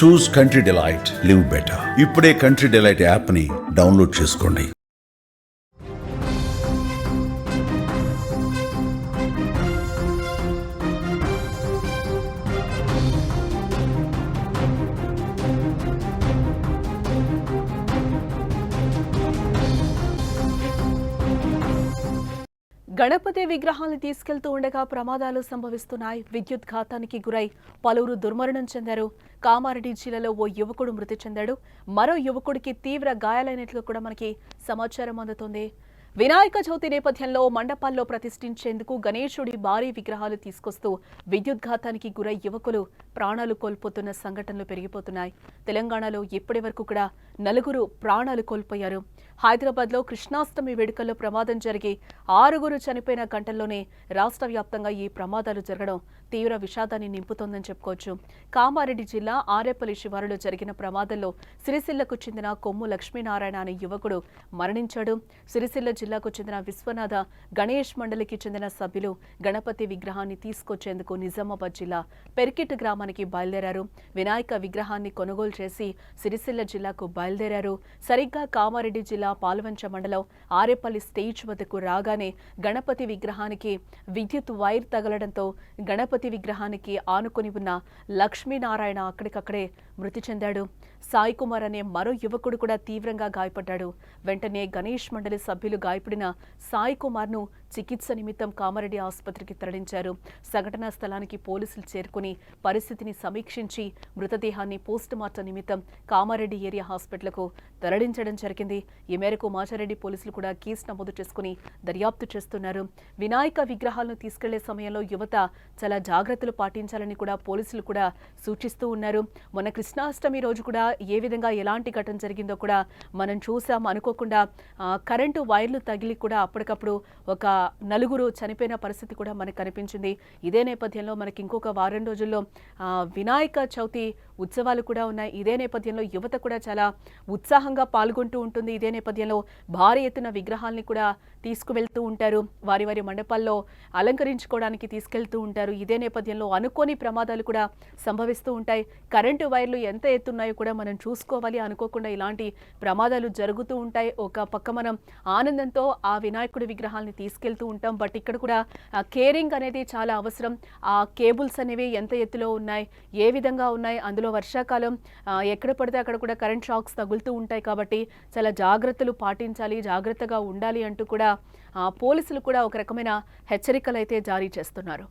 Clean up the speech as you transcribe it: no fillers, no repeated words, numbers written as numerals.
చూస్ country delight, live better. ఇప్పుడే country delight app ని download చేసుకోండి. గణపతి విగ్రహాన్ని తీసుకెళ్తూ ఉండగా ప్రమాదాలు సంభవిస్తున్నాయి. విద్యుత్ ఘాతానికి గురై పలువురు దుర్మరణం చెందారు. కామారెడ్డి జిల్లాలో ఓ యువకుడు మృతి చెందాడు. మరో యువకుడికి తీవ్ర గాయాలైనట్లు కూడా మనకి సమాచారం అందుతోంది. వినాయక చవితి నేపథ్యంలో మండపాల్లో ప్రతిష్ఠించేందుకు గణేశుడి భారీ విగ్రహాలు తీసుకొస్తూ విద్యుత్ ఘాతానికి గురై యువకులు ప్రాణాలు కోల్పోతున్న సంఘటనలు పెరిగిపోతున్నాయి. తెలంగాణలో ఇప్పటి వరకు కూడా 4 ప్రాణాలు కోల్పోయారు. హైదరాబాద్లో కృష్ణాష్టమి వేడుకల్లో ప్రమాదం జరిగి 6 చనిపోయిన గంటల్లోనే రాష్ట్ర వ్యాప్తంగా ఈ ప్రమాదాలు జరగడం తీవ్ర విషాదాన్ని నింపుతోందని చెప్పుకోవచ్చు. కామారెడ్డి జిల్లా ఆరేపల్లి శివారులో జరిగిన ప్రమాదంలో సిరిసిల్లకు చెందిన కొమ్ము లక్ష్మీనారాయణ అనే యువకుడు మరణించాడు. సిరిసిల్ల జిల్లాకు చెందిన విశ్వనాథ గణేష్ మండలికి చెందిన సభ్యులు గణపతి విగ్రహాన్ని తీసుకొచ్చేందుకు నిజామాబాద్ జిల్లా పెరికిట్ గ్రామానికి బయలుదేరారు. వినాయక విగ్రహాన్ని కొనుగోలు చేసి సిరిసిల్ల జిల్లాకు బయలుదేరారు. సరిగ్గా కామారెడ్డి జిల్లా పాల్వంచ మండలం ఆరేపల్లి స్టేజ్ వద్దకు రాగానే గణపతి విగ్రహానికి విద్యుత్ వైర్ తగలడంతో గణపతి విగ్రహానికి ఆనుకొని ఉన్న లక్ష్మీనారాయణ అక్కడికక్కడే మృతి చెందాడు. సాయి కుమార్ అనే మరో యువకుడు కూడా తీవ్రంగా గాయపడ్డాడు. వెంటనే గణేష్ మండలి సభ్యులు గాయపడిన సాయి కుమార్ ను చికిత్స నిమిత్తం కామారెడ్డి ఆసుపత్రికి తరలించారు. సంఘటనా స్థలానికి పోలీసులు చేరుకుని పరిస్థితిని సమీక్షించి మృతదేహాన్ని పోస్టుమార్టం నిమిత్తం కామారెడ్డి ఏరియా హాస్పిటల్కు తరలించడం జరిగింది. ఈ మేరకు మాచారెడ్డి పోలీసులు కూడా కేసు నమోదు చేసుకుని దర్యాప్తు చేస్తున్నారు. వినాయక విగ్రహాలను తీసుకెళ్లే సమయంలో యువత చాలా జాగ్రత్తలు పాటించాలని కూడా పోలీసులు కూడా సూచిస్తూ ఉన్నారు. మొన్న కృష్ణాష్టమి రోజు కూడా ఏ విధంగా ఎలాంటి ఘటన జరిగిందో కూడా మనం చూసాం. అనుకోకుండా కరెంటు వైర్లు తగిలి కూడా అప్పటికప్పుడు ఒక 4 చనిపోయిన పరిస్థితి కూడా మనకు కనిపించింది. ఇదే నేపథ్యంలో మనకి ఇంకొక వారం రోజుల్లో వినాయక చవితి ఉత్సవాలు కూడా ఉన్నాయి. ఇదే నేపథ్యంలో యువత కూడా చాలా ఉత్సాహంగా పాల్గొంటూ ఉంటుంది. ఇదే నేపథ్యంలో భారీ ఎత్తున విగ్రహాల్ని కూడా తీసుకువెళ్తూ ఉంటారు. వారి వారి మండపాల్లో అలంకరించుకోవడానికి తీసుకెళ్తూ ఉంటారు. ఇదే నేపథ్యంలో అనుకోని ప్రమాదాలు కూడా సంభవిస్తూ ఉంటాయి. కరెంటు వైర్లు ఎంత ఎత్తున్నాయో కూడా మనం చూసుకోవాలి. అనుకోకుండా ఇలాంటి ప్రమాదాలు జరుగుతూ ఉంటాయి. ఒక పక్క మనం ఆనందంతో ఆ వినాయకుడి విగ్రహాల్ని తీసుకెళ్తూ ఉంటాం. బట్ ఇక్కడ కూడా కేరింగ్ అనేది చాలా అవసరం. ఆ కేబుల్స్ అనేవి ఎంత ఎత్తులో ఉన్నాయి, ఏ విధంగా ఉన్నాయి, అందులో వర్షాకాలం ఎక్కడ పడితే అక్కడ కూడా కరెంట్ షాక్స్ తగులుతూ ఉంటాయి. కాబట్టి చాలా జాగ్రత్తలు పాటించాలి, జాగ్రత్తగా ఉండాలి అంటూ కూడా పోలీసులు కూడా ఒక రకమైన హెచ్చరికలు అయితే జారీ చేస్తున్నారు.